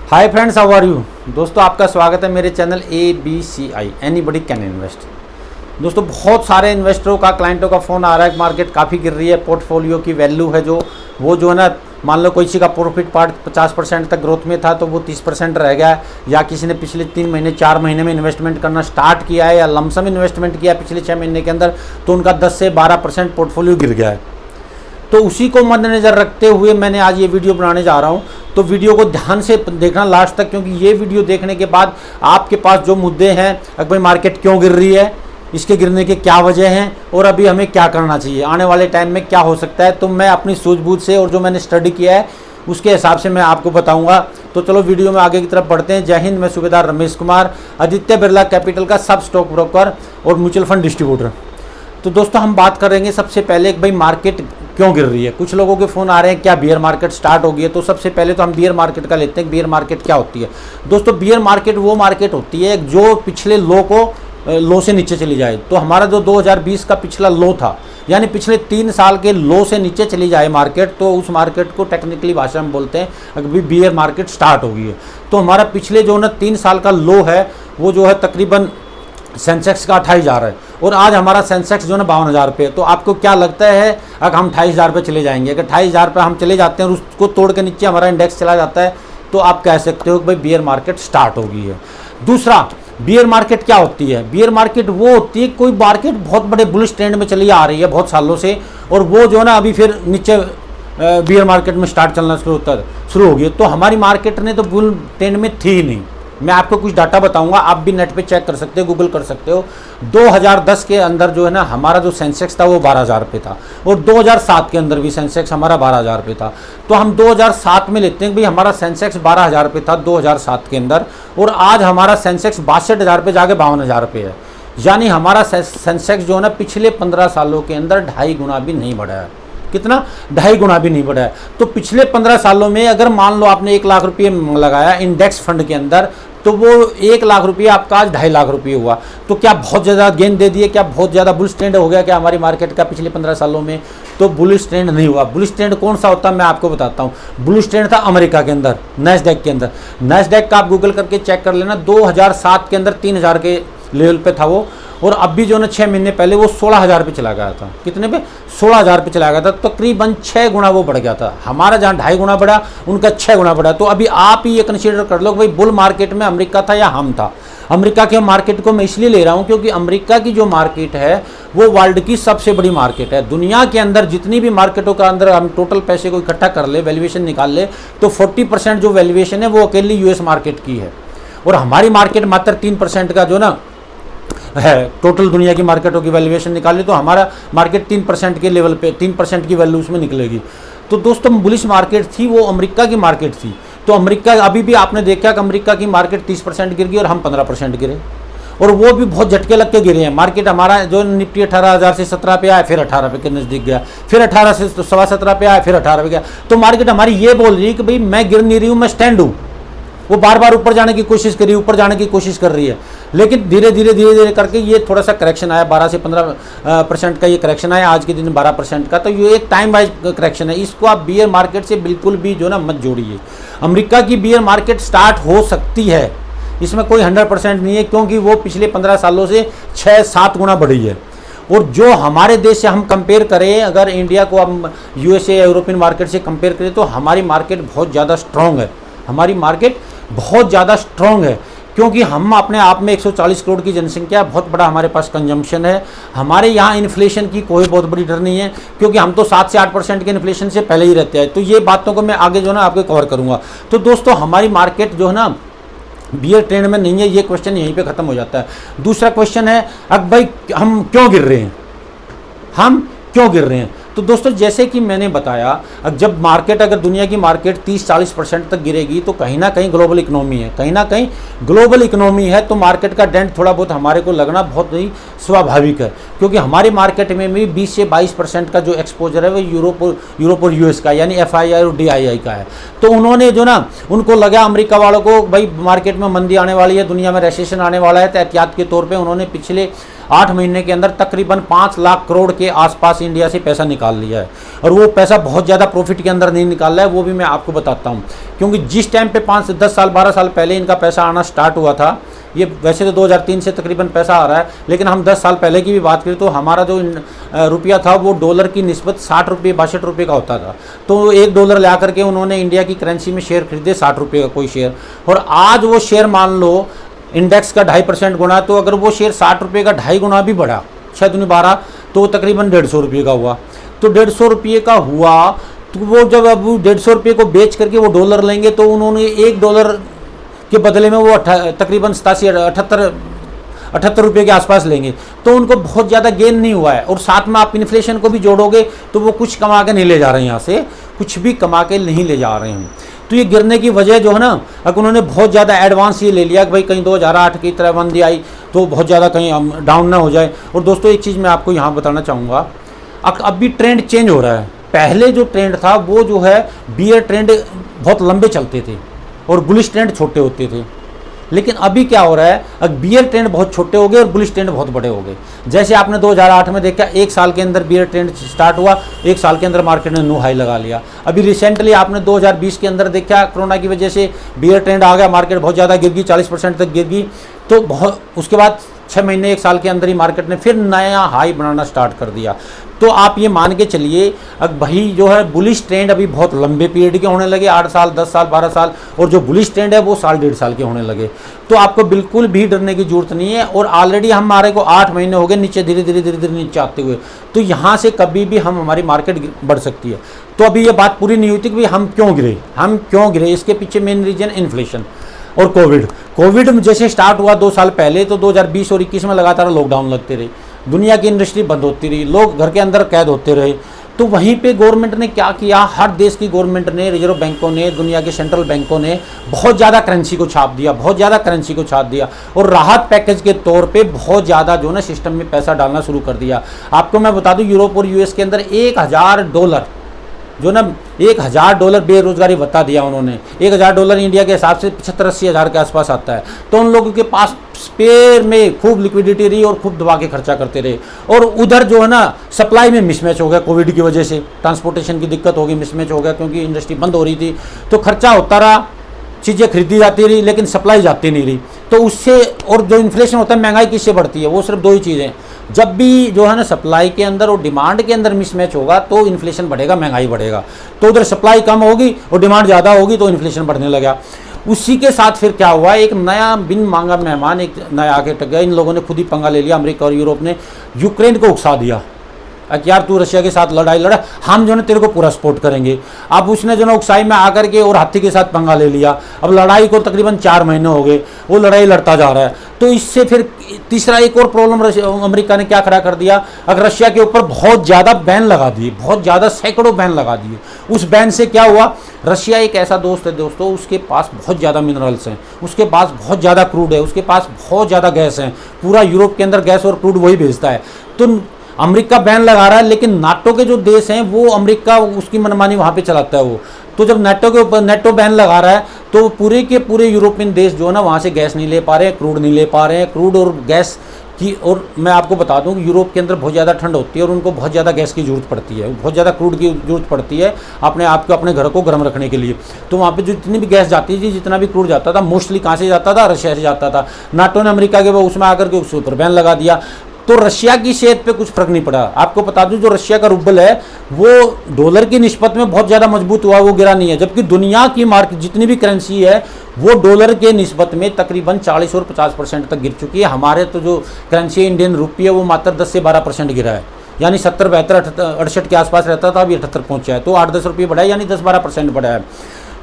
Hi friends, how are you. दोस्तों आपका स्वागत है मेरे channel ABCI anybody can invest. दोस्तों बहुत सारे इन्वेस्टरों का, क्लाइंटों का फ़ोन आ रहा है, मार्केट काफ़ी गिर रही है, पोर्टफोलियो की वैल्यू है जो वो है ना, मान लो किसी का प्रॉफिट पार्ट 50% तक ग्रोथ में था तो वो 30% रह गया है, या किसी ने पिछले 3 महीने 4 महीने में इन्वेस्टमेंट करना स्टार्ट किया है या लमसम इन्वेस्टमेंट किया पिछले 6 महीने के अंदर, तो उनका 10 से 12% पोर्टफोलियो गिर गया है। तो उसी को मद्देनज़र रखते हुए मैंने आज ये वीडियो बनाने जा रहा हूँ। तो वीडियो को ध्यान से देखना लास्ट तक, क्योंकि ये वीडियो देखने के बाद आपके पास जो मुद्दे हैं, अगर भाई मार्केट क्यों गिर रही है, इसके गिरने के क्या वजह हैं और अभी हमें क्या करना चाहिए, आने वाले टाइम में क्या हो सकता है, तो मैं अपनी सूझबूझ से और जो मैंने स्टडी किया है उसके हिसाब से मैं आपको बताऊंगा। तो चलो वीडियो में आगे की तरफ बढ़ते हैं। जय हिंद, मैं सूबेदार रमेश कुमार, आदित्य बिरला कैपिटल का सब स्टॉक ब्रोकर और म्यूचुअल फंड डिस्ट्रीब्यूटर। तो दोस्तों हम बात करेंगे सबसे पहले भाई मार्केट क्यों गिर रही है। कुछ लोगों के फ़ोन आ रहे हैं क्या बियर मार्केट स्टार्ट हो गई है, तो सबसे पहले तो हम बियर मार्केट का लेते हैं। बियर मार्केट क्या होती है दोस्तों? बियर मार्केट वो मार्केट होती है जो पिछले लो से नीचे चली जाए। तो हमारा जो 2020 का पिछला लो था, यानी पिछले 3 साल के लो से नीचे चली जाए मार्केट, तो उस मार्केट को टेक्निकली भाषा में बोलते हैं अभी बियर मार्केट स्टार्ट हो गई है। तो हमारा पिछले जो ना 3 साल का लो है वो जो है तकरीबन सेंसेक्स का 28,000 है, और आज हमारा सेंसेक्स जो है 52,000 पे है। तो आपको क्या लगता है अगर हम 28,000 पे चले जाएंगे? अगर 28,000 पे हम चले जाते हैं और उसको तोड़ के नीचे हमारा इंडेक्स चला जाता है, तो आप कह सकते हो कि भाई बियर मार्केट स्टार्ट हो गई है। दूसरा, बियर मार्केट क्या होती है? बियर मार्केट वो होती है कोई मार्केट बहुत बड़े बुलिश ट्रेंड में चली आ रही है बहुत सालों से, और वो जो है ना अभी फिर नीचे बियर मार्केट में स्टार्ट चलना शुरू हो गई। तो हमारी मार्केट ने तो बुल ट्रेंड में थी ही नहीं। मैं आपको कुछ डाटा बताऊंगा, आप भी नेट पे चेक कर सकते हो, गूगल कर सकते हो। 2010 के अंदर जो है ना हमारा जो सेंसेक्स था वो 12,000 पे था, और 2007 के अंदर भी सेंसेक्स हमारा 12,000 पे था। तो हम 2007 में लेते हैं भाई हमारा सेंसेक्स 12,000 पे था 2007 के अंदर, और आज हमारा सेंसेक्स 62,000 पे जाके 52,000 पे है। यानी हमारा सेंसेक्स जो है ना पिछले 15 सालों के अंदर 2.5 गुना भी नहीं बढ़ा है। कितना? 2.5 गुना भी नहीं बढ़ा है। तो पिछले 15 सालों में अगर मान लो आपने 1 लाख रुपये लगाया इंडेक्स फंड के अंदर, तो वो 1 लाख रुपये आपका आज 2.5 लाख रुपये हुआ। तो क्या बहुत ज़्यादा गेन दे दिए? क्या बहुत ज़्यादा बुलिश ट्रेंड हो गया क्या हमारी मार्केट का पिछले 15 सालों में? तो बुलिश ट्रेंड नहीं हुआ। बुलिश ट्रेंड कौन सा होता है मैं आपको बताता हूँ। बुलिश ट्रेंड था अमेरिका के अंदर, नैस्डैक के अंदर। नैस्डैक का आप गूगल करके चेक कर लेना, 2007 के अंदर 3,000 के लेवल पे था वो, और अभी जो ना 6 महीने पहले वो 16,000 पे चला गया था। कितने पे? 16,000 पे चला गया था। तो तकरीबन 6 गुना वो बढ़ गया था। हमारा जहाँ 2.5 गुना बढ़ा, उनका 6 गुना बढ़ा। तो अभी आप ही ये कंसीडर कर लो कि भाई बुल मार्केट में अमेरिका था या हम था। अमेरिका के मार्केट को मैं इसलिए ले रहा हूँ क्योंकि अमेरिका की जो मार्केट है वो वर्ल्ड की सबसे बड़ी मार्केट है। दुनिया के अंदर जितनी भी मार्केटों का अंदर हम टोटल पैसे को इकट्ठा कर ले, वैल्यूएशन निकाल ले, तो 40% जो वैल्यूएशन है वो अकेली US मार्केट की है, और हमारी मार्केट मात्र 3% का जो ना है। टोटल दुनिया की मार्केटों की वैल्यूएशन निकाली तो हमारा मार्केट 3% के लेवल पे, 3% की वैल्यू उसमें निकलेगी। तो दोस्तों बुलिश मार्केट थी वो, अमेरिका की मार्केट थी। तो अमेरिका अभी भी आपने देखा कि अमेरिका की मार्केट 30% गिर गई और हम 15% गिरे, और वो भी बहुत झटके लग के गिरे हैं। मार्केट हमारा जो निफ्टी 18,000 से 17 पे आया, फिर 18 पे के नज़दीक गया, फिर 18 से 17.25 पे आया, फिर 18 पे गया। तो मार्केट हमारी ये बोल रही है कि भाई मैं गिर नहीं रही हूँ, मैं स्टैंड हूँ। वो बार बार ऊपर जाने की कोशिश कर रही है, ऊपर जाने की कोशिश कर रही है, लेकिन धीरे धीरे करके ये थोड़ा सा करेक्शन आया, 12 से 15% का ये करेक्शन आया आज के दिन 12% का। तो ये एक टाइम वाइज करेक्शन है, इसको आप बियर मार्केट से बिल्कुल भी जो ना मत जोड़िए। अमेरिका की बियर मार्केट स्टार्ट हो सकती है, इसमें कोई 100% नहीं है, क्योंकि वो पिछले 15 सालों से 6-7 गुना बढ़ी है। और जो हमारे देश से हम कंपेयर करें, अगर इंडिया को हम USA यूरोपियन मार्केट से कंपेयर करें, तो हमारी मार्केट बहुत ज़्यादा स्ट्रॉन्ग है। हमारी मार्केट बहुत ज़्यादा स्ट्रॉन्ग है क्योंकि हम अपने आप में 140 करोड़ की जनसंख्या, बहुत बड़ा हमारे पास कंजम्पशन है। हमारे यहाँ इन्फ्लेशन की कोई बहुत बड़ी डर नहीं है, क्योंकि हम तो 7 से 8% के इन्फ्लेशन से पहले ही रहते हैं। तो ये बातों को मैं आगे जो ना आपको कवर करूँगा। तो दोस्तों हमारी मार्केट जो है ना बियर ट्रेंड में नहीं है, ये क्वेश्चन यहीं पे ख़त्म हो जाता है। दूसरा क्वेश्चन है अब भाई हम क्यों गिर रहे हैं, हम क्यों गिर रहे हैं? तो दोस्तों जैसे कि मैंने बताया, जब मार्केट, अगर दुनिया की मार्केट 30-40% तक गिरेगी तो कहीं ना कहीं ग्लोबल इकोनॉमी है, कहीं ना कहीं ग्लोबल इकोनॉमी है, तो मार्केट का डेंट थोड़ा बहुत हमारे को लगना बहुत ही स्वाभाविक है। क्योंकि हमारी मार्केट में भी 20 से 22% का जो एक्सपोजर है वो यूरोप और US का, यानी FII और DII का है। तो उन्होंने जो ना, उनको लगा अमेरिका वालों को भाई मार्केट में मंदी आने वाली है, दुनिया में रेसेशन आने वाला है, तो एहतियात के तौर पर उन्होंने पिछले 8 महीने के अंदर तकरीबन 5 लाख करोड़ के आसपास इंडिया से पैसा निकाल लिया है। और वो पैसा बहुत ज़्यादा प्रॉफिट के अंदर नहीं निकाल रहा है, वो भी मैं आपको बताता हूँ। क्योंकि जिस टाइम पे 5 से 10 साल 12 साल पहले इनका पैसा आना स्टार्ट हुआ था, ये वैसे तो 2003 से तकरीबन पैसा आ रहा है, लेकिन हम 10 साल पहले की भी बात करें तो हमारा जो रुपया था वो डॉलर की निस्बत 60 रुपये 62 रुपये का होता था। तो $1 ला करके उन्होंने इंडिया की करेंसी में शेयर खरीदे 60 रुपये का कोई शेयर, और आज वो शेयर मान लो इंडेक्स का 2.5% गुना, तो अगर वो शेयर 60 रुपये का 2.5 गुना भी बढ़ा, 6 दूनी 12, तो तकरीबन 150 रुपये का हुआ। तो 150 रुपये का हुआ, तो वो जब अब 150 रुपये को बेच करके वो डॉलर लेंगे, तो उन्होंने $1 के बदले में वो तकरीबन 78 रुपये के आसपास लेंगे, तो उनको बहुत ज़्यादा गेन नहीं हुआ है। और साथ में आप इन्फ्लेशन को भी जोड़ोगे तो वो कुछ कमा के नहीं ले जा रहे हैं, यहाँ से कुछ भी कमा के नहीं ले जा रहे हैं। तो ये गिरने की वजह जो है ना, अगर उन्होंने बहुत ज़्यादा एडवांस ये ले लिया कि भाई कहीं 2008 की तरह मंदी आई तो बहुत ज़्यादा कहीं डाउन ना हो जाए। और दोस्तों एक चीज़ मैं आपको यहाँ बताना चाहूँगा, अब भी ट्रेंड चेंज हो रहा है। पहले जो ट्रेंड था वो जो है बियर ट्रेंड बहुत लंबे चलते थे और बुलिश ट्रेंड छोटे होते थे, लेकिन अभी क्या हो रहा है, अब बियर ट्रेंड बहुत छोटे हो गए और बुलिश ट्रेंड बहुत बड़े हो गए। जैसे आपने 2008 में देखा, 1 साल के अंदर बियर ट्रेंड स्टार्ट हुआ, 1 साल के अंदर मार्केट ने न्यू हाई लगा लिया। अभी रिसेंटली आपने 2020 के अंदर देखा, कोरोना की वजह से बियर ट्रेंड आ गया, मार्केट बहुत ज़्यादा गिर गई, 40% तक गिर गई। तो बहुत उसके बाद 6 महीने 1 साल के अंदर ही मार्केट ने फिर नया हाई बनाना स्टार्ट कर दिया। तो आप ये मान के चलिए, अब भाई जो है बुलिश ट्रेंड अभी बहुत लंबे पीरियड के होने लगे, 8 साल 10 साल 12 साल, और जो बुलिश ट्रेंड है वो साल 1.5 साल के होने लगे। तो आपको बिल्कुल भी डरने की जरूरत नहीं है। और ऑलरेडी हमारे को 8 महीने हो गए नीचे धीरे धीरे नीचे आते हुए, तो यहाँ से कभी भी हमारी मार्केट बढ़ सकती है। तो अभी ये बात पूरी नहीं हुई थी कि हम क्यों गिरे, इसके पीछे मेन रीजन इन्फ्लेशन और कोविड जैसे स्टार्ट हुआ 2 साल पहले, तो 2020 और 21 में लगातार लॉकडाउन लगते रहे, दुनिया की इंडस्ट्री बंद होती रही, लोग घर के अंदर कैद होते रहे। तो वहीं पे गवर्नमेंट ने क्या किया, हर देश की गवर्नमेंट ने, रिजर्व बैंकों ने, दुनिया के सेंट्रल बैंकों ने बहुत ज़्यादा करेंसी को छाप दिया, और राहत पैकेज के तौर पे बहुत ज़्यादा जो ना सिस्टम में पैसा डालना शुरू कर दिया। आपको मैं बता दूं, यूरोप और यूएस के अंदर $1000 जो ना $1000 बेरोजगारी भत्ता दिया उन्होंने। $1000 इंडिया के हिसाब से 75-80 हज़ार के आसपास आता है। तो उन लोगों के पास स्पेयर में खूब लिक्विडिटी रही और खूब दबा के खर्चा करते रहे। और उधर जो है ना सप्लाई में मिसमैच हो गया, कोविड की वजह से ट्रांसपोर्टेशन की दिक्कत हो गई, मिसमैच हो गया, क्योंकि इंडस्ट्री बंद हो रही थी। तो खर्चा होता रहा, चीज़ें खरीदी जाती रही, लेकिन सप्लाई जाती नहीं रही। तो उससे, और जो इन्फ्लेशन होता है, महंगाई किससे बढ़ती है, वो सिर्फ 2 ही चीज़ें। जब भी जो है ना सप्लाई के अंदर और डिमांड के अंदर मिसमैच होगा तो इन्फ्लेशन बढ़ेगा, महंगाई बढ़ेगा। तो उधर सप्लाई कम होगी और डिमांड ज़्यादा होगी तो इन्फ्लेशन बढ़ने लगा। उसी के साथ फिर क्या हुआ, एक नया बिन मांगा मेहमान एक नया आके टक गया। इन लोगों ने खुद ही पंगा ले लिया, अमेरिका और यूरोप ने यूक्रेन को उकसा दिया कि यार तू रशिया के साथ लड़ाई लड़ा, हम जो है तेरे को पूरा सपोर्ट करेंगे। अब उसने जो है उकसाई में आकर के और हाथी के साथ पंगा ले लिया। अब लड़ाई को तकरीबन 4 महीने हो गए, वो लड़ाई लड़ता जा रहा है। तो इससे फिर तीसरा एक और प्रॉब्लम अमेरिका ने क्या खड़ा कर दिया, अगर रशिया के ऊपर बहुत ज़्यादा बैन लगा दिए, बहुत ज़्यादा सैकड़ों बैन लगा दिए। उस बैन से क्या हुआ, रशिया एक ऐसा दोस्त है दोस्तों, उसके पास बहुत ज़्यादा मिनरल्स हैं, उसके पास बहुत ज़्यादा क्रूड है, उसके पास बहुत ज़्यादा गैस है, पूरा यूरोप के अंदर गैस और क्रूड वही भेजता है। तो अमेरिका बैन लगा रहा है, लेकिन नाटो के जो देश हैं वो अमेरिका उसकी मनमानी वहाँ पे चलाता है वो। तो जब नाटो के ऊपर नाटो बैन लगा रहा है तो पूरे के पूरे यूरोपियन देश जो है ना वहाँ से गैस नहीं ले पा रहे हैं, क्रूड नहीं ले पा रहे हैं, क्रूड और गैस की। और मैं आपको बता दूं कि यूरोप के अंदर बहुत ज़्यादा ठंड होती है और उनको बहुत ज़्यादा गैस की ज़रूरत पड़ती है, बहुत ज़्यादा क्रूड की ज़रूरत पड़ती है अपने आप को, अपने घर को गर्म रखने के लिए। तो वहाँ पे जो जितनी भी गैस जाती थी, जितना भी क्रूड जाता था, मोस्टली कहाँ से जाता था, रशिया से जाता था। नाटो ने अमेरिका के उसमें आकर के उसके ऊपर बैन लगा दिया। तो रशिया की सेहत पे कुछ फर्क नहीं पड़ा। आपको बता दूं जो रशिया का रूबल है वो डॉलर की निस्बत में बहुत ज़्यादा मजबूत हुआ, वो गिरा नहीं है। जबकि दुनिया की मार्केट जितनी भी करेंसी है वो डॉलर के निस्बत में तकरीबन 40 और 50% तक गिर चुकी है। हमारे तो जो करेंसी है इंडियन रुपी है वो मात्र 10 से 12% गिरा है, यानी 70, 72, 68 के आसपास रहता था, अभी 78 पहुँचा है। तो 8-10 रुपये बढ़ा है, यानी 10-12% बढ़ा है।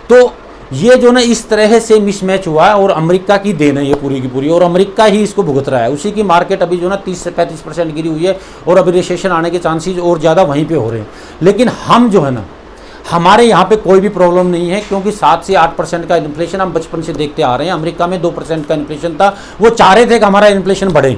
तो ये जो ना इस तरह से मिसमैच हुआ है और अमेरिका की देन है ये पूरी की पूरी, और अमेरिका ही इसको भुगत रहा है। उसी की मार्केट अभी जो ना 30 से 35% गिरी हुई है और अभी रिसेशन आने के चांसेस और ज़्यादा वहीं पे हो रहे हैं। लेकिन हम जो है ना, हमारे यहाँ पे कोई भी प्रॉब्लम नहीं है, क्योंकि 7 से 8% का इन्फ्लेशन हम बचपन से देखते आ रहे हैं। अमेरिका में 2% का इन्फ्लेशन था, वो चाह रहे थे कि हमारा इन्फ्लेशन बढ़े,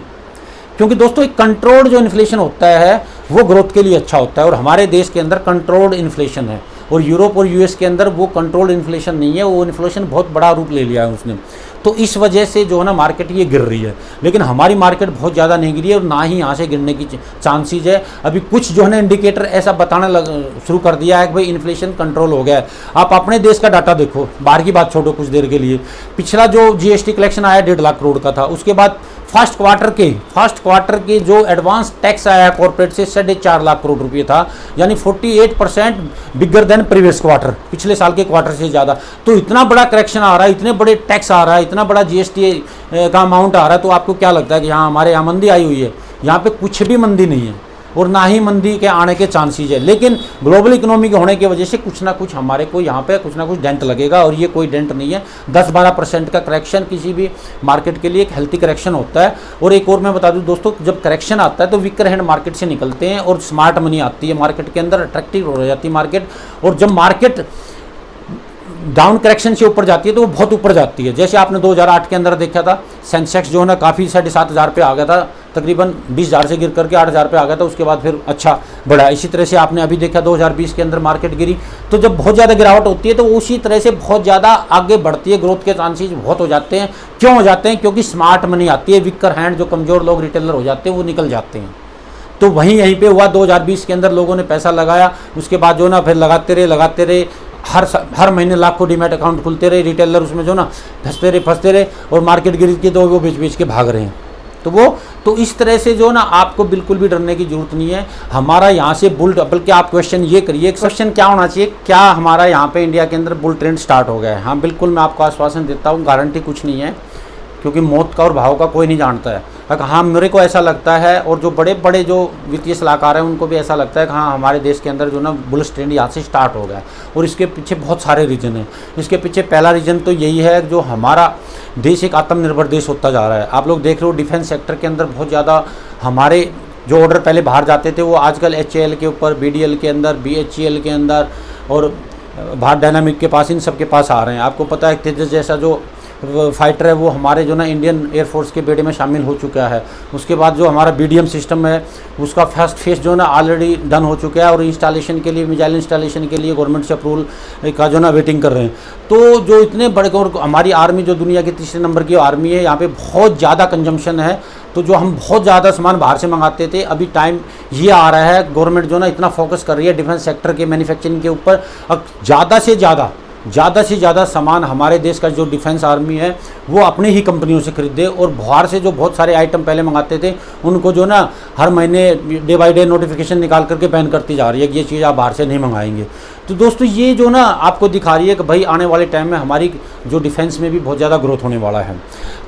क्योंकि दोस्तों एक कंट्रोल्ड जो इन्फ्लेशन होता है वो ग्रोथ के लिए अच्छा होता है। और हमारे देश के अंदर कंट्रोल्ड इन्फ्लेशन है, और यूरोप और यूएस के अंदर वो कंट्रोल इन्फ्लेशन नहीं है, वो इन्फ्लेशन बहुत बड़ा रूप ले लिया है उसने। तो इस वजह से जो है ना मार्केट ये गिर रही है, लेकिन हमारी मार्केट बहुत ज़्यादा नहीं गिरी है और ना ही यहाँ से गिरने की चांसेज है। अभी कुछ जो है ना इंडिकेटर ऐसा बताने शुरू कर दिया है कि भाई इन्फ्लेशन कंट्रोल हो गया है। आप अपने देश का डाटा देखो, बाहर की बात छोड़ो कुछ देर के लिए। पिछला जो जीएसटी कलेक्शन आया 1.5 लाख करोड़ का था, उसके बाद फर्स्ट क्वार्टर के जो एडवांस टैक्स आया कॉर्पोरेट से 4.5 लाख करोड़ रुपए था, यानी 48% बिगर देन प्रीवियस क्वार्टर, पिछले साल के क्वार्टर से ज़्यादा। तो इतना बड़ा करेक्शन आ रहा है, इतने बड़े टैक्स आ रहा है, इतना बड़ा जीएसटी का अमाउंट आ रहा है, तो आपको क्या लगता है कि यहाँ हमारे यहाँ मंदी आई हुई है? यहाँ पे कुछ भी मंदी नहीं है और ना ही मंदी के आने के चांसेस है। लेकिन ग्लोबल इकोनॉमी के होने की वजह से कुछ ना कुछ हमारे को यहाँ पे कुछ ना कुछ डेंट लगेगा, और ये कोई डेंट नहीं है। 10-12% का करेक्शन किसी भी मार्केट के लिए एक हेल्थी करेक्शन होता है। और एक और मैं बता दूं दोस्तों, जब करेक्शन आता है तो वीकर हैंड मार्केट से निकलते हैं और स्मार्ट मनी आती है मार्केट के अंदर, अट्रैक्टिव हो जाती है मार्केट। और जब मार्केट डाउन करेक्शन से ऊपर जाती है तो वो बहुत ऊपर जाती है। जैसे आपने 2008 के अंदर देखा था, सेंसेक्स जो है ना काफ़ी 7,500 पे आ गया था, तकरीबन 20,000 से गिर करके 8,000 पे आ गया था, उसके बाद फिर अच्छा बढ़ा। इसी तरह से आपने अभी देखा 2020 के अंदर मार्केट गिरी। तो जब बहुत ज़्यादा गिरावट होती है तो उसी तरह से बहुत ज़्यादा आगे बढ़ती है, ग्रोथ के चांसेस बहुत हो जाते हैं। क्यों हो जाते हैं? क्योंकि स्मार्ट मनी आती है, वीकर हैंड जो कमज़ोर लोग रिटेलर हो जाते हैं वो निकल जाते हैं। तो वहीं यहीं पे हुआ 2020 के अंदर, लोगों ने पैसा लगाया, उसके बाद जो ना फिर लगाते रहे, हर महीने लाखों डीमैट अकाउंट खुलते रहे, रिटेलर उसमें जो ना फंसते रहे और मार्केट गिरी की तो वो बेच के भाग रहे हैं। तो इस तरह से जो ना आपको बिल्कुल भी डरने की जरूरत नहीं है। हमारा यहाँ से बुल, बल्कि आप क्वेश्चन ये करिए, क्वेश्चन क्या होना चाहिए, क्या हमारा यहाँ पे इंडिया के अंदर बुल ट्रेंड स्टार्ट हो गया है? हाँ बिल्कुल, मैं आपको आश्वासन देता हूँ, गारंटी कुछ नहीं है, क्योंकि मौत का और भाव का कोई नहीं जानता है। हाँ मेरे को ऐसा लगता है, और जो बड़े बड़े जो वित्तीय सलाहकार हैं उनको भी ऐसा लगता है कि हाँ हमारे देश के अंदर जो ना बुलिश ट्रेंड यहाँ से स्टार्ट हो गया है। और इसके पीछे बहुत सारे रीजन हैं। इसके पीछे पहला रीजन तो यही है, जो हमारा देश एक आत्मनिर्भर देश होता जा रहा है। आप लोग देख रहे हो डिफेंस सेक्टर के अंदर बहुत ज़्यादा हमारे जो ऑर्डर पहले बाहर जाते थे वो आजकल HAL के ऊपर, BDL के अंदर, BHEL के अंदर और भारत डायनामिक के पास, इन सब के पास आ रहे हैं। आपको पता है तेजस जैसा जो फाइटर है वो हमारे जो ना इंडियन एयरफोर्स के बेड़े में शामिल हो चुका है। उसके बाद जो हमारा BDM सिस्टम है उसका फर्स्ट फेज जो ना ऑलरेडी डन हो चुका है, और इंस्टॉलेशन के लिए, मिसाइल इंस्टॉलेशन के लिए गवर्नमेंट से अप्रूवल का जो ना वेटिंग कर रहे हैं। तो जो इतने बड़े, और हमारी आर्मी जो दुनिया की 3रे नंबर की आर्मी है, यहाँ पे बहुत ज़्यादा कंजम्पशन है। तो जो हम बहुत ज़्यादा सामान बाहर से मंगाते थे, अभी टाइम ये आ रहा है, गवर्नमेंट जो ना इतना फोकस कर रही है डिफेंस सेक्टर के मैन्युफैक्चरिंग के ऊपर। अब ज़्यादा से ज़्यादा सामान हमारे देश का जो डिफेंस आर्मी है वो अपनी ही कंपनियों से खरीदे, और बाहर से जो बहुत सारे आइटम पहले मंगाते थे उनको जो ना हर महीने डे बाय डे नोटिफिकेशन निकाल करके बैन करती जा रही है कि ये चीज़ आप बाहर से नहीं मंगाएंगे। तो दोस्तों ये जो ना आपको दिखा रही है कि भाई आने वाले टाइम में हमारी जो डिफेंस में भी बहुत ज़्यादा ग्रोथ होने वाला है।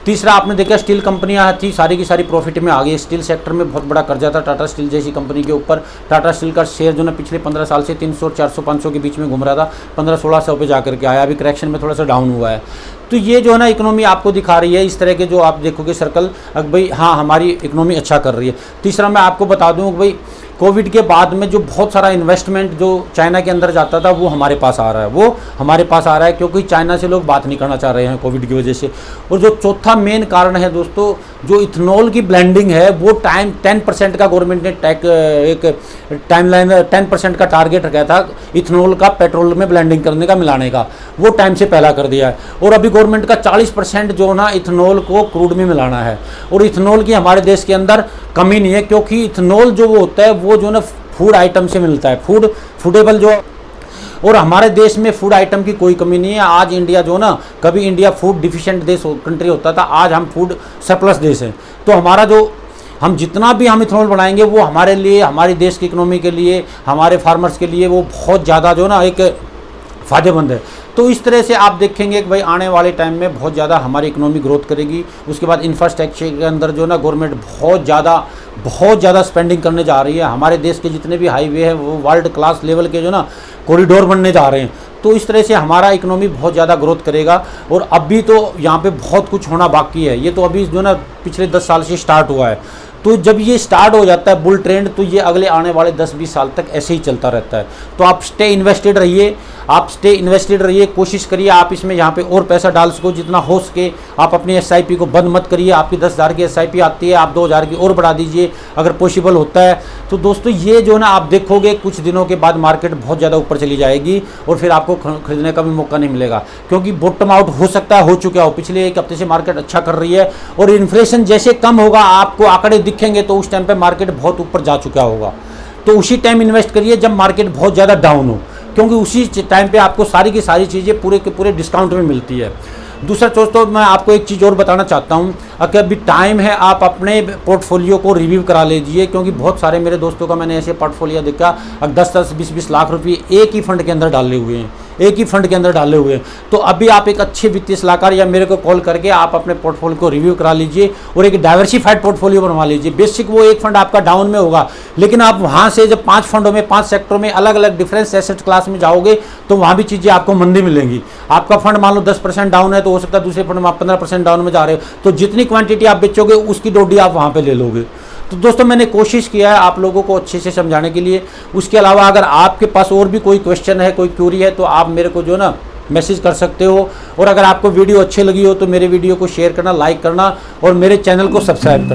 तीसरा, आपने देखा स्टील कंपनियां थी सारी की सारी प्रॉफिट में आ गई। स्टील सेक्टर में बहुत बड़ा कर्जा था टाटा स्टील जैसी कंपनी के ऊपर। टाटा स्टील का शेयर जो ना पिछले 15 साल से 300, 400, 500 के बीच में घूम रहा था, 1500-1600 पे जाकर के आया, अभी करेक्शन में थोड़ा सा डाउन हुआ है। तो ये जो है ना इकोनॉमी आपको दिखा रही है इस तरह के, जो आप देखोगे सर्कल, भाई हाँ हमारी इकोनॉमी अच्छा कर रही है। तीसरा मैं आपको बता दूँ भाई कोविड के बाद में जो बहुत सारा इन्वेस्टमेंट जो चाइना के अंदर जाता था वो हमारे पास आ रहा है, क्योंकि चाइना से लोग बात नहीं करना चाह रहे हैं कोविड की वजह से। और जो चौथा मेन कारण है दोस्तों, जो इथेनॉल की ब्लेंडिंग है वो 10% का गवर्नमेंट ने एक टाइमलाइन 10% का टारगेट रखा था इथेनॉल का पेट्रोल में ब्लेंडिंग करने का, मिलाने का, वो टाइम से पहला कर दिया है। और अभी गवर्नमेंट का 40% जो ना इथेनॉल को क्रूड में मिलाना है। और इथेनॉल की हमारे देश के अंदर कमी नहीं है, क्योंकि इथेनॉल जो वो होता है वो जो ना फूड आइटम से मिलता है, फूडेबल जो, और हमारे देश में फूड आइटम की कोई कमी नहीं है। आज इंडिया जो ना, कभी इंडिया फूड डिफिशिएंट देश कंट्री होता था, आज हम फूड सरप्लस देश है। तो हमारा जो हम जितना भी हम इथेनॉल बनाएंगे वो हमारे लिए, हमारे देश की इकोनॉमी के लिए, हमारे फार्मर्स के लिए वो बहुत ज़्यादा जो ना एक फ़ायदेमंद है। तो इस तरह से आप देखेंगे कि भाई आने वाले टाइम में बहुत ज़्यादा हमारी इकोनॉमी ग्रोथ करेगी। उसके बाद इंफ्रास्ट्रक्चर के अंदर जो ना गवर्नमेंट बहुत ज़्यादा स्पेंडिंग करने जा रही है। हमारे देश के जितने भी हाईवे हैं वो वर्ल्ड क्लास लेवल के जो ना कॉरिडोर बनने जा रहे हैं। तो इस तरह से हमारा इकोनॉमी बहुत ज़्यादा ग्रोथ करेगा। और अभी तो यहाँ पे बहुत कुछ होना बाकी है, ये तो अभी जो ना पिछले 10 साल से स्टार्ट हुआ है। तो जब ये स्टार्ट हो जाता है बुल ट्रेंड, तो ये अगले आने वाले 10-20 साल तक ऐसे ही चलता रहता है। तो आप स्टे इन्वेस्टेड रहिए, कोशिश करिए आप इसमें यहाँ पे और पैसा डाल सको जितना हो सके। आप अपनी SIP को बंद मत करिए। आपकी 10,000 की SIP आती है, आप 2,000 की और बढ़ा दीजिए अगर पॉसिबल होता है। तो दोस्तों ये जो ना आप देखोगे कुछ दिनों के बाद मार्केट बहुत ज़्यादा ऊपर चली जाएगी और फिर आपको खरीदने का भी मौका नहीं मिलेगा, क्योंकि बॉटम आउट हो सकता है हो चुका हो। पिछले 1 हफ्ते से मार्केट अच्छा कर रही है और इन्फ्लेशन जैसे कम होगा आपको आंकड़े दिखेंगे तो उस टाइम पे मार्केट बहुत ऊपर जा चुका होगा। तो उसी टाइम इन्वेस्ट करिए जब मार्केट बहुत ज़्यादा डाउन हो, क्योंकि उसी टाइम पे आपको सारी की सारी चीज़ें पूरे के पूरे डिस्काउंट में मिलती है। दूसरा दोस्तों मैं आपको एक चीज़ और बताना चाहता हूँ, अगर अभी टाइम है आप अपने पोर्टफोलियो को रिव्यू करा लीजिए, क्योंकि बहुत सारे मेरे दोस्तों का मैंने ऐसे पोर्टफोलियो देखा 10-10, 20-20 लाख रुपये एक ही फंड के अंदर डाले हुए हैं, तो अभी आप एक अच्छे वित्तीय सलाहकार या मेरे को कॉल करके आप अपने पोर्टफोलियो को रिव्यू करा लीजिए और एक डाइवर्सिफाइड पोर्टफोलियो बनवा लीजिए। बेसिक वो एक फंड आपका डाउन में होगा, लेकिन आप वहाँ से जब 5 फंडों में 5 सेक्टरों में अलग अलग डिफरेंस एसेट क्लास में जाओगे तो वहाँ भी चीज़ें आपको मंदी मिलेंगी। आपका फंड मान लो 10% डाउन है तो हो सकता है दूसरे फंड में आप 15% डाउन में जा रहे हो, तो जितनी क्वांटिटी आप बेचोगे उसकी डोडी आप वहाँ पे ले लोगे। तो दोस्तों मैंने कोशिश किया है आप लोगों को अच्छे से समझाने के लिए। उसके अलावा अगर आपके पास और भी कोई क्वेश्चन है, कोई क्यूरी है, तो आप मेरे को जो ना मैसेज कर सकते हो। और अगर आपको वीडियो अच्छी लगी हो तो मेरे वीडियो को शेयर करना, लाइक करना और मेरे चैनल को सब्सक्राइब करना।